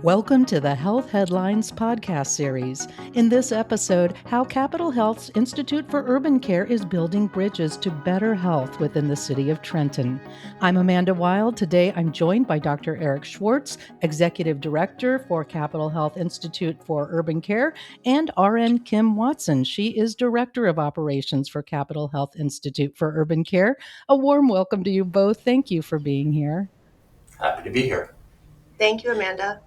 Welcome to the Health Headlines podcast series. In this episode, how Capital Health's Institute for Urban Care is building bridges to better health within the city of Trenton. I'm Amanda Wild. Today, I'm joined by Dr. Eric Schwartz, Executive Director for Capital Health Institute for Urban Care, and RN Kim Watson. She is Director of Operations for Capital Health Institute for Urban Care. A warm welcome to you both. Thank you for being here. Happy to be here. Thank you, Amanda.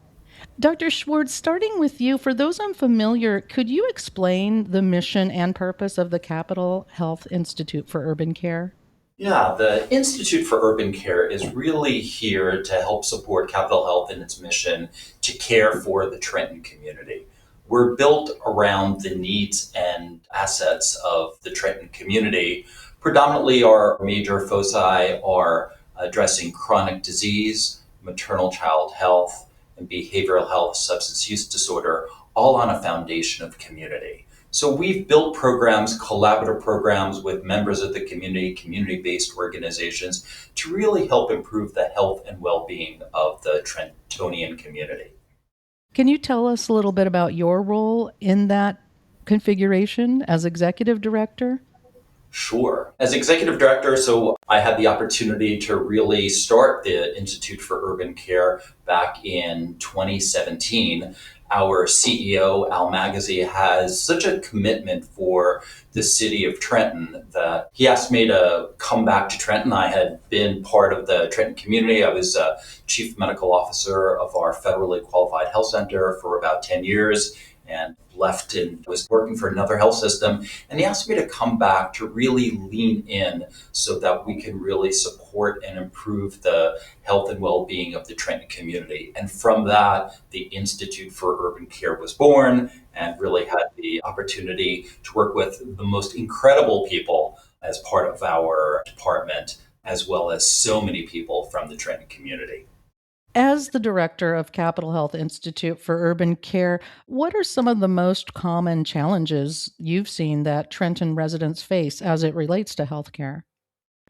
Dr. Schwartz, starting with you, for those unfamiliar, could you explain the mission and purpose of the Capital Health Institute for Urban Care? Yeah, the Institute for Urban Care is really here to help support Capital Health in its mission to care for the Trenton community. We're built around the needs and assets of the Trenton community. Predominantly, our major foci are addressing chronic disease, maternal child health, and behavioral health, substance use disorder, all on a foundation of community. So we've built programs, collaborative programs with members of the community, community-based organizations to really help improve the health and well-being of the Trentonian community. Can you tell us a little bit about your role in that configuration as Executive Director? Sure. As executive director, so I had the opportunity to really start the Institute for Urban Care back in 2017. Our CEO, Al Magazine, has such a commitment for the city of Trenton that he asked me to come back to Trenton. I had been part of the Trenton community. I was chief medical officer of our federally qualified health center for about 10 years and left and was working for another health system. And he asked me to come back to really lean in so that we can really support and improve the health and well-being of the Trenton community. And from that, the Institute for Urban Care was born and really had the opportunity to work with the most incredible people as part of our department, as well as so many people from the Trenton community. As the director of Capital Health Institute for Urban Care, what are some of the most common challenges you've seen that Trenton residents face as it relates to healthcare?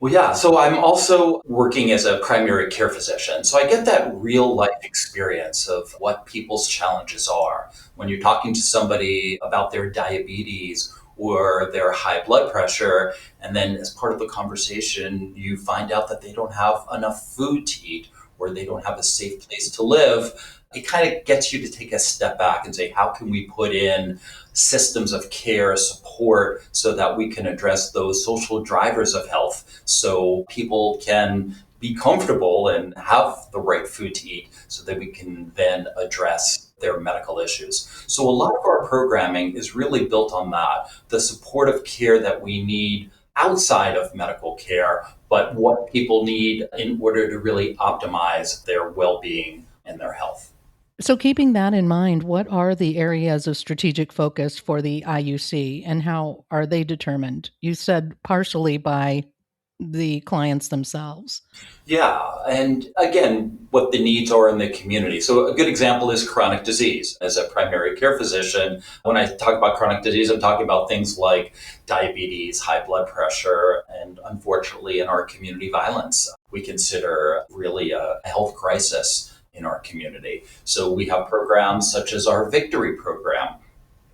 Well, yeah, so I'm also working as a primary care physician. So I get that real life experience of what people's challenges are. When you're talking to somebody about their diabetes or their high blood pressure, and then as part of the conversation, you find out that they don't have enough food to eat or they don't have a safe place to live, it kind of gets you to take a step back and say, how can we put in systems of care support so that we can address those social drivers of health so people can be comfortable and have the right food to eat so that we can then address their medical issues. So a lot of our programming is really built on that, the supportive care that we need outside of medical care, but what people need in order to really optimize their well-being and their health. So, keeping that in mind, what are the areas of strategic focus for the IUC and how are they determined? You said partially by the clients themselves. Yeah, and again, what the needs are in the community. So a good example is chronic disease. As a primary care physician, when I talk about chronic disease, I'm talking about things like diabetes, high blood pressure, and unfortunately in our community, violence. We consider really a health crisis in our community. So we have programs such as our Victory program,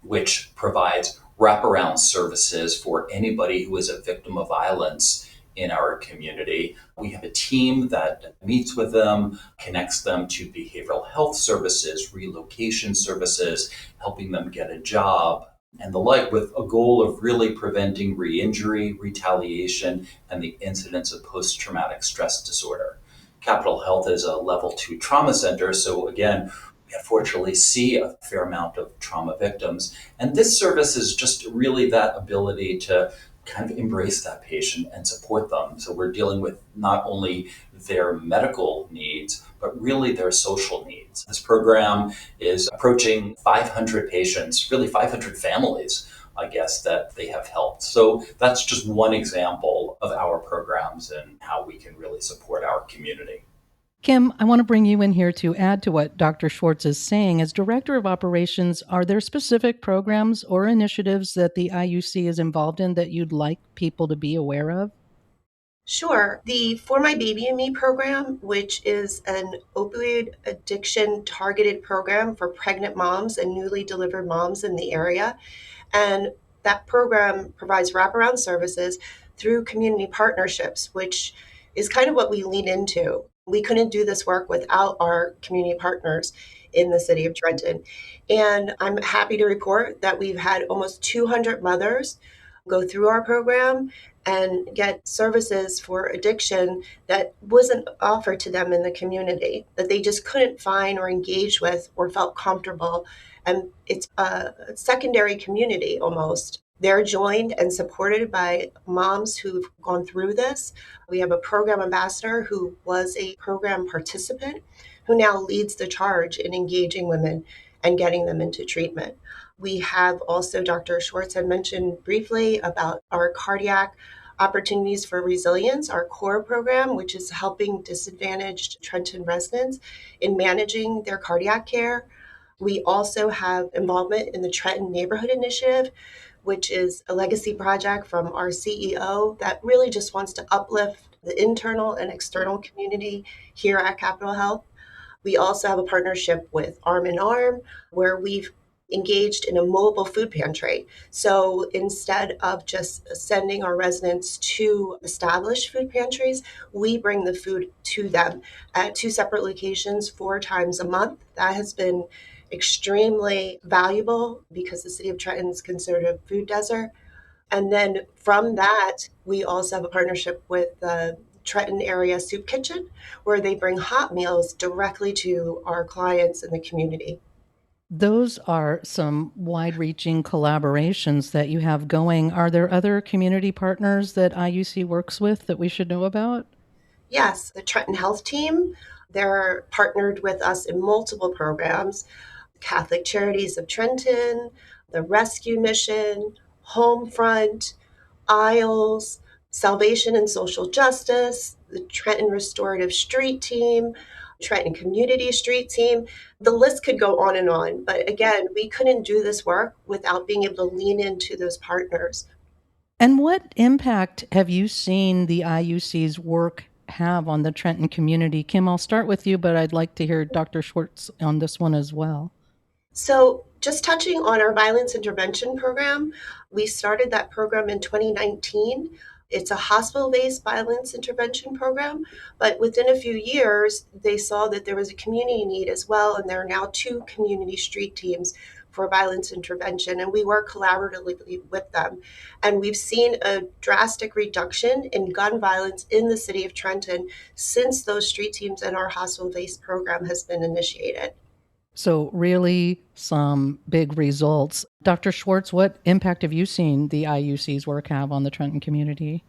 which provides wraparound services for anybody who is a victim of violence in our community. We have a team that meets with them, connects them to behavioral health services, relocation services, helping them get a job, and the like, with a goal of really preventing re-injury, retaliation, and the incidence of post-traumatic stress disorder. Capital Health is a level 2 trauma center, so again, we unfortunately see a fair amount of trauma victims. And this service is just really that ability to kind of embrace that patient and support them. So we're dealing with not only their medical needs, but really their social needs. This program is approaching 500 patients, really 500 families, I guess, that they have helped. So that's just one example of our programs and how we can really support our community. Kim, I want to bring you in here to add to what Dr. Schwartz is saying. As Director of Operations, are there specific programs or initiatives that the IUC is involved in that you'd like people to be aware of? Sure. The For My Baby and Me program, which is an opioid addiction targeted program for pregnant moms and newly delivered moms in the area. And that program provides wraparound services through community partnerships, which is kind of what we lean into. We couldn't do this work without our community partners in the city of Trenton. And I'm happy to report that we've had almost 200 mothers go through our program and get services for addiction that wasn't offered to them in the community, that they just couldn't find or engage with or felt comfortable. And it's a secondary community almost. They're joined and supported by moms who've gone through this. We have a program ambassador who was a program participant who now leads the charge in engaging women and getting them into treatment. We have also, Dr. Schwartz had mentioned briefly about our cardiac opportunities for resilience, our core program, which is helping disadvantaged Trenton residents in managing their cardiac care. We also have involvement in the Trenton Neighborhood Initiative, which is a legacy project from our CEO that really just wants to uplift the internal and external community here at Capitol Health. We also have a partnership with Arm in Arm, where we've engaged in a mobile food pantry. So instead of just sending our residents to established food pantries, we bring the food to them at two separate locations 4 times a month. That has been extremely valuable because the city of Trenton is considered a food desert. And then from that, we also have a partnership with the Trenton Area Soup Kitchen, where they bring hot meals directly to our clients in the community. Those are some wide reaching collaborations that you have going. Are there other community partners that IUC works with that we should know about? Yes, the Trenton Health Team, they're partnered with us in multiple programs. Catholic Charities of Trenton, the Rescue Mission, Homefront, Isles, Salvation and Social Justice, the Trenton Restorative Street Team, Trenton Community Street Team. The list could go on and on. But again, we couldn't do this work without being able to lean into those partners. And what impact have you seen the IUC's work have on the Trenton community? Kim, I'll start with you, but I'd like to hear Dr. Schwartz on this one as well. So, just touching on our violence intervention program, we started that program in 2019. It's a hospital based violence intervention program, but within a few years, they saw that there was a community need as well, and there are now 2 community street teams for violence intervention, and we work collaboratively with them. And we've seen a drastic reduction in gun violence in the city of Trenton since those street teams and our hospital based program has been initiated. So, really, some big results. Dr. Schwartz, what impact have you seen the IUC's work have on the Trenton community?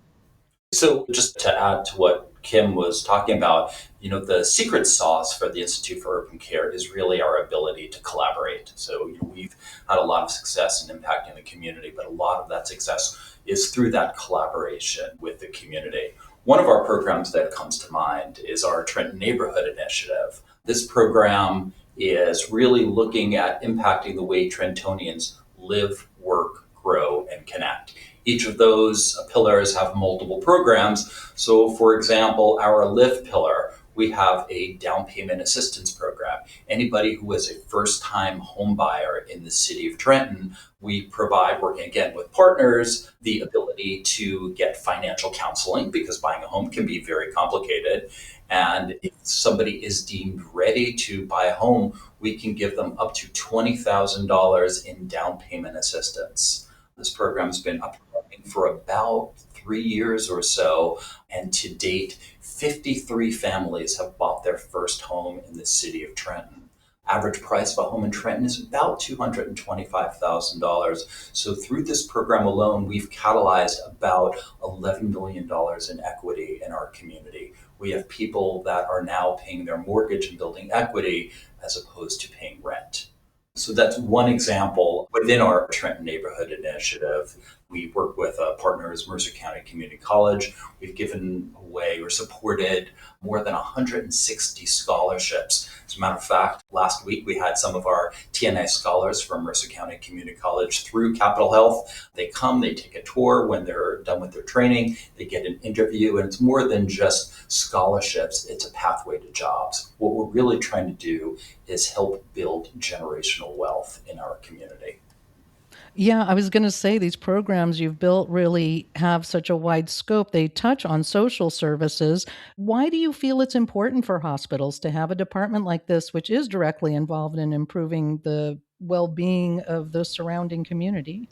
So just to add to what Kim was talking about, the secret sauce for the Institute for Urban Care is really our ability to collaborate. So we've had a lot of success in impacting the community, but a lot of that success is through that collaboration with the community. One of our programs that comes to mind is our Trenton Neighborhood Initiative. This program is really looking at impacting the way Trentonians live, work, grow, and connect. Each of those pillars have multiple programs. So for example, our LIVE pillar, we have a down payment assistance program. Anybody who is a first-time home buyer in the city of Trenton, we provide, working again with partners, the ability to get financial counseling because buying a home can be very complicated. And if somebody is deemed ready to buy a home, we can give them up to $20,000 in down payment assistance. This program's been up and running for about 3 years or so, and to date, 53 families have bought their first home in the city of Trenton. Average price of a home in Trenton is about $225,000. So through this program alone, we've catalyzed about $11 million in equity in our community. We have people that are now paying their mortgage and building equity as opposed to paying rent. So that's one example within our Trenton Neighborhood Initiative. We work with partners, Mercer County Community College. We've given away or supported more than 160 scholarships. As a matter of fact, last week we had some of our TNA scholars from Mercer County Community College through Capital Health. They come, they take a tour. When they're done with their training, they get an interview, and it's more than just scholarships. It's a pathway to jobs. What we're really trying to do is help build generational wealth in our community. Yeah, I was going to say these programs you've built really have such a wide scope. They touch on social services. Why do you feel it's important for hospitals to have a department like this, which is directly involved in improving the well-being of the surrounding community?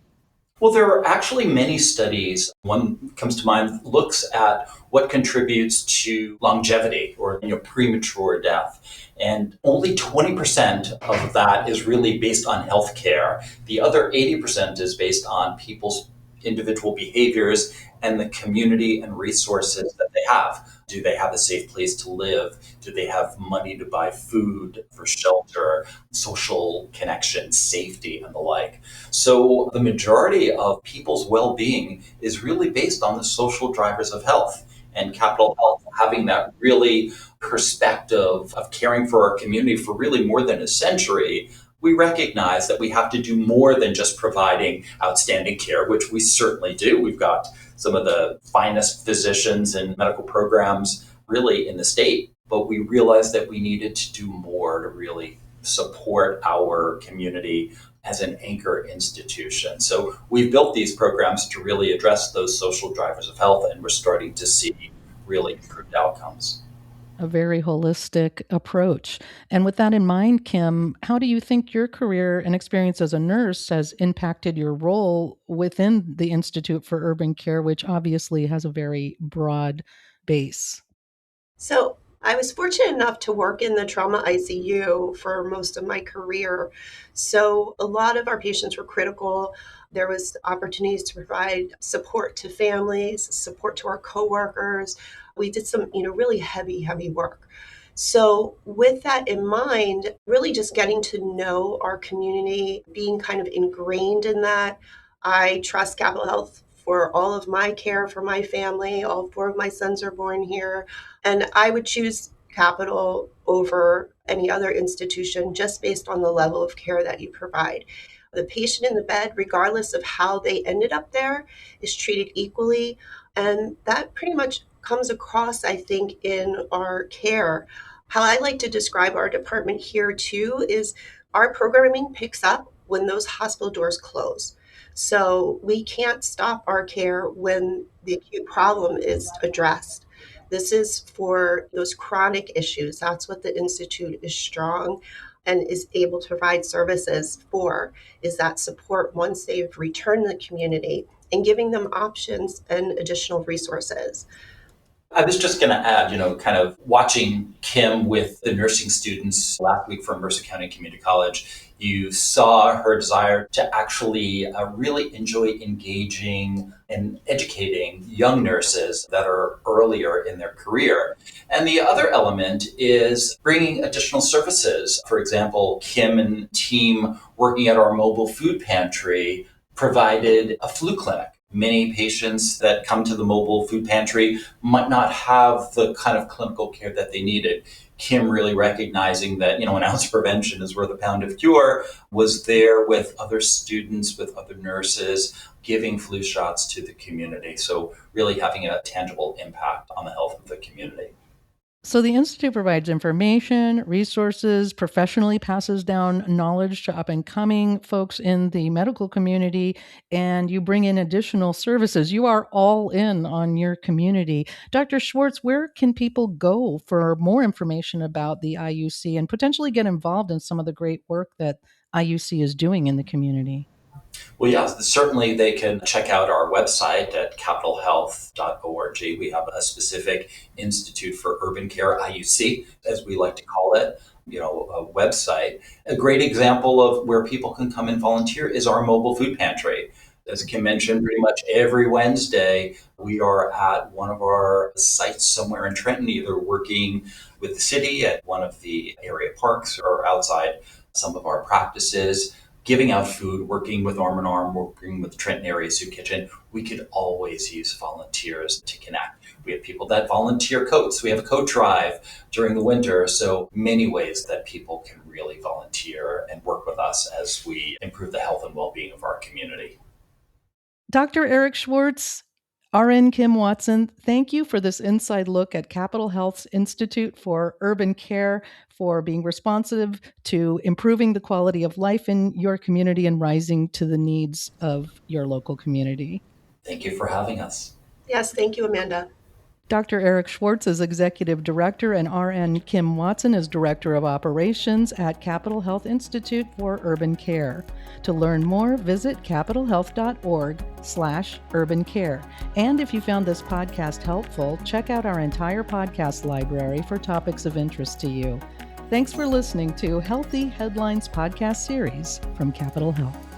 Well, there are actually many studies. One comes to mind, looks at what contributes to longevity or premature death. And only 20% of that is really based on healthcare. The other 80% is based on people's individual behaviors and the community and resources that they have. Do they have a safe place to live? Do they have money to buy food, for shelter, social connection, safety, and the like? So the majority of people's well-being is really based on the social drivers of health. And Capital Health having that really perspective of caring for our community for really more than a century, we recognize that we have to do more than just providing outstanding care, which we certainly do. We've got some of the finest physicians and medical programs really in the state, but we realized that we needed to do more to really support our community as an anchor institution. So we've built these programs to really address those social drivers of health, and we're starting to see really improved outcomes. A very holistic approach. And with that in mind, Kim, how do you think your career and experience as a nurse has impacted your role within the Institute for Urban Care, which obviously has a very broad base? So I was fortunate enough to work in the trauma ICU for most of my career. So a lot of our patients were critical. There was opportunities to provide support to families, support to our coworkers. We did some, really heavy work. So with that in mind, really just getting to know our community, being kind of ingrained in that. I trust Capital Health for all of my care for my family. All four of my sons are born here. And I would choose Capital over any other institution just based on the level of care that you provide. The patient in the bed, regardless of how they ended up there, is treated equally. And that pretty much comes across, I think, in our care. How I like to describe our department here, too, is our programming picks up when those hospital doors close. So we can't stop our care when the acute problem is addressed. This is for those chronic issues. That's what the Institute is strong and is able to provide services for, is that support once they've returned to the community and giving them options and additional resources. I was just going to add, kind of watching Kim with the nursing students last week from Mercer County Community College, you saw her desire to actually really enjoy engaging and educating young nurses that are earlier in their career. And the other element is bringing additional services. For example, Kim and team working at our mobile food pantry provided a flu clinic. Many patients that come to the mobile food pantry might not have the kind of clinical care that they needed. Kim really recognizing that, an ounce of prevention is worth a pound of cure, was there with other students, with other nurses, giving flu shots to the community. So really having a tangible impact on the health of the community. So the Institute provides information, resources, professionally passes down knowledge to up and coming folks in the medical community, and you bring in additional services. You are all in on your community. Dr. Schwartz, where can people go for more information about the IUC and potentially get involved in some of the great work that IUC is doing in the community? Well, yeah, certainly they can check out our website at capitalhealth.org. We have a specific Institute for Urban Care, IUC, as we like to call it, a website. A great example of where people can come and volunteer is our mobile food pantry. As Kim mentioned, pretty much every Wednesday, we are at one of our sites somewhere in Trenton, either working with the city at one of the area parks or outside some of our practices. giving out food, working with Arm in Arm, working with Trenton Area Soup Kitchen, we could always use volunteers to connect. We have people that volunteer coats. We have a coat drive during the winter. So many ways that people can really volunteer and work with us as we improve the health and well-being of our community. Dr. Eric Schwartz, RN Kim Watson, thank you for this inside look at Capital Health's Institute for Urban Care, for being responsive to improving the quality of life in your community and rising to the needs of your local community. Thank you for having us. Yes, thank you, Amanda. Dr. Eric Schwartz is Executive Director and RN Kim Watson is Director of Operations at Capital Health Institute for Urban Care. To learn more, visit capitalhealth.org/urban care. And if you found this podcast helpful, check out our entire podcast library for topics of interest to you. Thanks for listening to Healthy Headlines podcast series from Capital Health.